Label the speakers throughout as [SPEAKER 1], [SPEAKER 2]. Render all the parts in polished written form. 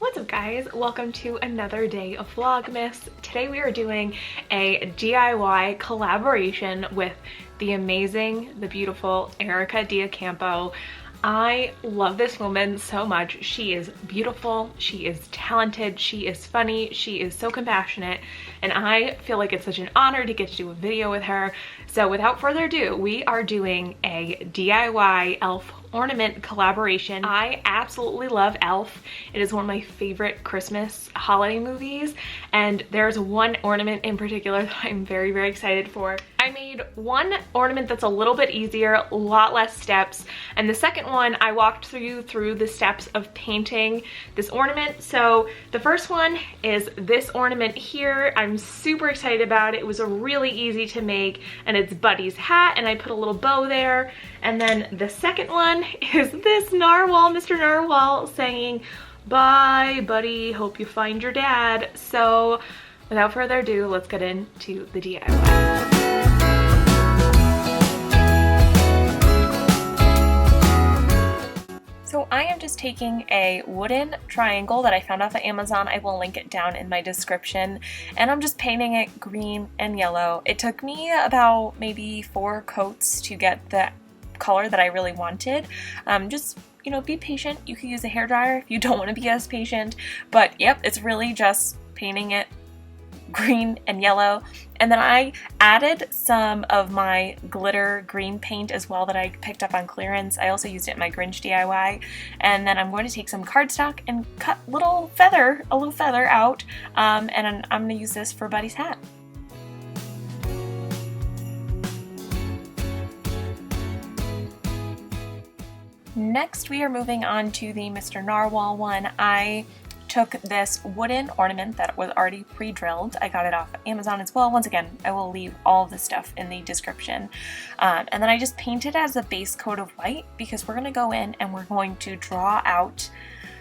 [SPEAKER 1] What's up guys? Welcome to another day of Vlogmas. Today we are doing a DIY collaboration with the amazing, the beautiful Erika DeOcampo. I love this woman so much. She is beautiful, she is talented, she is funny, she is so compassionate, and I feel like it's such an honor to get to do a video with her. So without further ado, we are doing a DIY elf ornament collaboration. I absolutely love Elf. It is one of my favorite Christmas holiday movies, and there's one ornament in particular that I'm very, very excited for. I made one ornament that's a little bit easier, a lot less steps, and the second one I walked through the steps of painting this ornament. So the first one is this ornament here. I'm super excited about it. It was a really easy to make, and it's Buddy's hat, and I put a little bow there. And then the second one is this narwhal, Mr. Narwhal, saying, "Bye, Buddy, hope you find your dad." So without further ado, let's get into the DIY. So I am just taking a wooden triangle that I found off of Amazon. I will link it down in my description. And I'm just painting it green and yellow. It took me about maybe 4 coats to get the color that I really wanted. Just, you know, be patient. You can use a hairdryer if you don't want to be as patient. But yep, it's really just painting it green and yellow. And then I added some of my glitter green paint as well that I picked up on clearance. I also used it in my Grinch DIY. And then I'm going to take some cardstock and cut a little feather out. And I'm going to use this for Buddy's hat. Next, we are moving on to the Mr. Narwhal one. I took this wooden ornament that was already pre-drilled. I got it off Amazon as well. Once again, I will leave all of the stuff in the description. And then I just painted as a base coat of white because we're going to go in and we're going to draw out.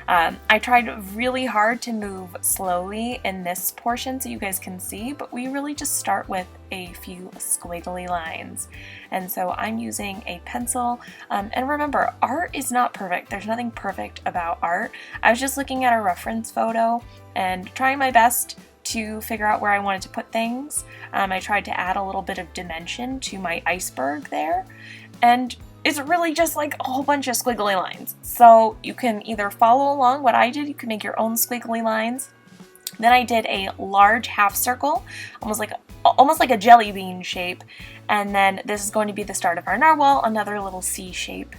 [SPEAKER 1] I tried really hard to move slowly in this portion so you guys can see, but we really just start with a few squiggly lines. And so I'm using a pencil, and remember, art is not perfect. There's nothing perfect about art. I was just looking at a reference photo and trying my best to figure out where I wanted to put things. I tried to add a little bit of dimension to my iceberg there, and it's really just like a whole bunch of squiggly lines. So you can either follow along what I did, you can make your own squiggly lines. Then I did a large half circle, almost like a jelly bean shape. And then this is going to be the start of our narwhal, another little C shape,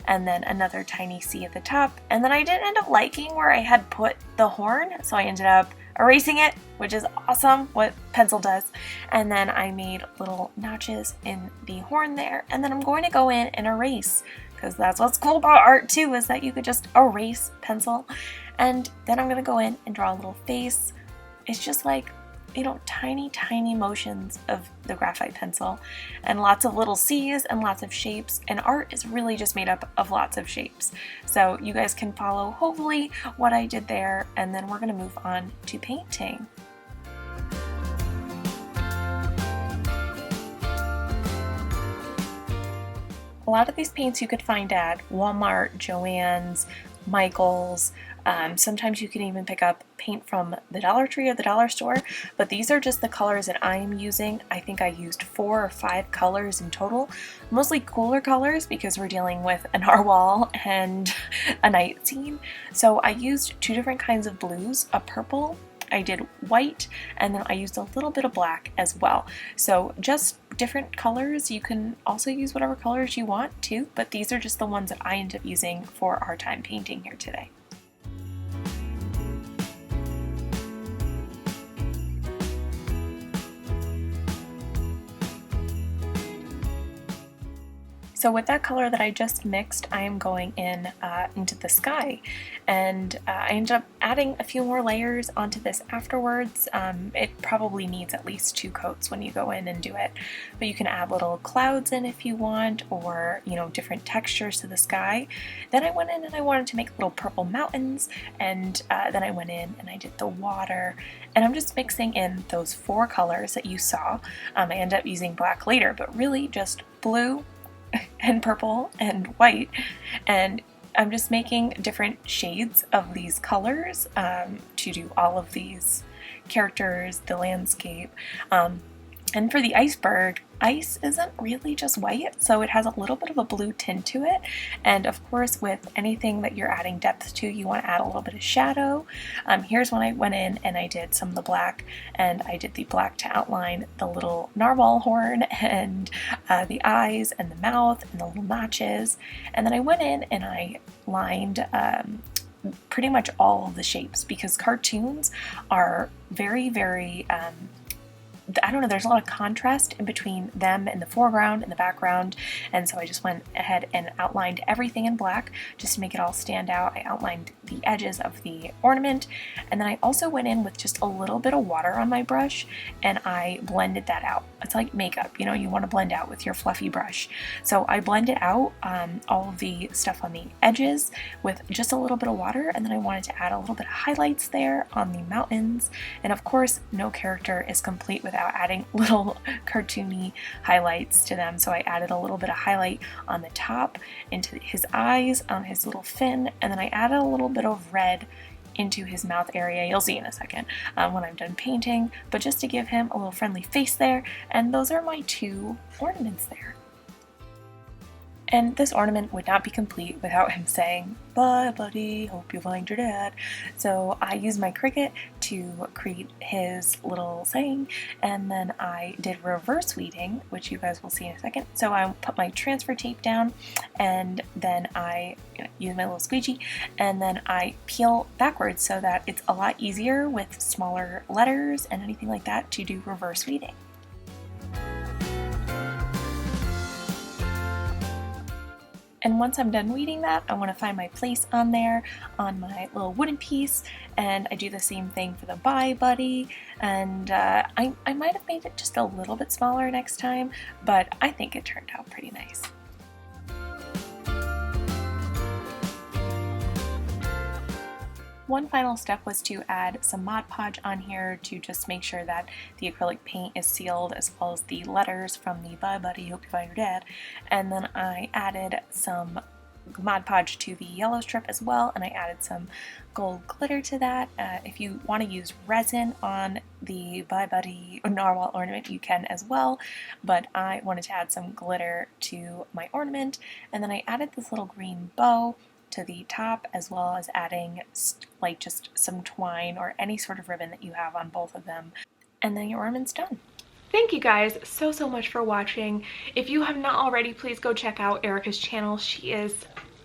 [SPEAKER 1] and then another tiny C at the top. And then I didn't end up liking where I had put the horn, so I ended up erasing it, which is awesome, what pencil does. And then I made little notches in the horn there, and then I'm going to go in and erase, because that's what's cool about art too, is that you could just erase pencil. And then I'm going to go in and draw a little face. It's just like, you know, tiny motions of the graphite pencil, and lots of little C's and lots of shapes, and art is really just made up of lots of shapes. So you guys can follow hopefully what I did there, and then we're going to move on to painting. A lot of these paints you could find at Walmart, Joann's, Michael's. Sometimes you can even pick up paint from the Dollar Tree or the dollar store, but these are just the colors that I'm using. I think I used 4 or 5 colors in total, mostly cooler colors because we're dealing with a narwhal and a night scene. So I used 2 different kinds of blues, a purple, I did white, and then I used a little bit of black as well. So just different colors. You can also use whatever colors you want to, but these are just the ones that I ended up using for our time painting here today. So with that color that I just mixed, I am going in into the sky, and I ended up adding a few more layers onto this afterwards. It probably needs at least 2 coats when you go in and do it, but you can add little clouds in if you want, or, you know, different textures to the sky. Then I went in and I wanted to make little purple mountains, and then I went in and I did the water, and I'm just mixing in those 4 colors that you saw. I ended up using black later, but really just blue and purple and white, and I'm just making different shades of these colors to do all of these characters, the landscape. And for the iceberg, ice isn't really just white, so it has a little bit of a blue tint to it. And of course, with anything that you're adding depth to, you want to add a little bit of shadow. Here's when I went in and I did some of the black, and I did the black to outline the little narwhal horn and the eyes and the mouth and the little notches. And then I went in and I lined pretty much all of the shapes, because cartoons are very, very I don't know, there's a lot of contrast in between them and the foreground and the background, and so I just went ahead and outlined everything in black just to make it all stand out. I outlined the edges of the ornament, and then I also went in with just a little bit of water on my brush and I blended that out. It's like makeup, you know, you want to blend out with your fluffy brush. So I blended out all of the stuff on the edges with just a little bit of water, and then I wanted to add a little bit of highlights there on the mountains. And of course, no character is complete without adding little cartoony highlights to them. So I added a little bit of highlight on the top into his eyes, on his little fin, and then I added a little bit of red into his mouth area. You'll see in a second when I'm done painting, but just to give him a little friendly face there. And those are my two ornaments there. And this ornament would not be complete without him saying, "Bye buddy, hope you find your dad." So I used my Cricut to create his little saying, and then I did reverse weeding, which you guys will see in a second. So I put my transfer tape down, and then I use my little squeegee, and then I peel backwards so that it's a lot easier with smaller letters and anything like that to do reverse weeding. And once I'm done weeding that, I want to find my place on there on my little wooden piece, and I do the same thing for the Bye Buddy, and I might have made it just a little bit smaller next time, but I think it turned out pretty nice. One final step was to add some Mod Podge on here to just make sure that the acrylic paint is sealed, as well as the letters from the Bye Buddy, hope you find your dad. And then I added some Mod Podge to the yellow strip as well, and I added some gold glitter to that. If you want to use resin on the Bye Buddy narwhal ornament, you can as well, but I wanted to add some glitter to my ornament. And then I added this little green bow to the top, as well as adding like just some twine or any sort of ribbon that you have on both of them, and then your ornament's done. Thank you guys so much for watching. If you have not already, please go check out Erika's channel. She is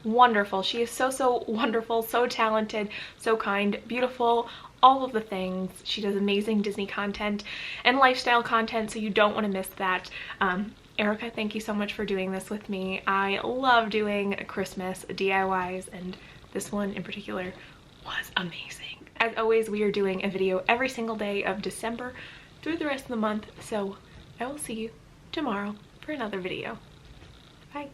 [SPEAKER 1] wonderful. She is so wonderful, so talented, so kind, beautiful, all of the things. She does amazing Disney content and lifestyle content, so you don't want to miss that. Erika, thank you so much for doing this with me. I love doing Christmas DIYs, and this one in particular was amazing. As always, we are doing a video every single day of December through the rest of the month, so I will see you tomorrow for another video. Bye.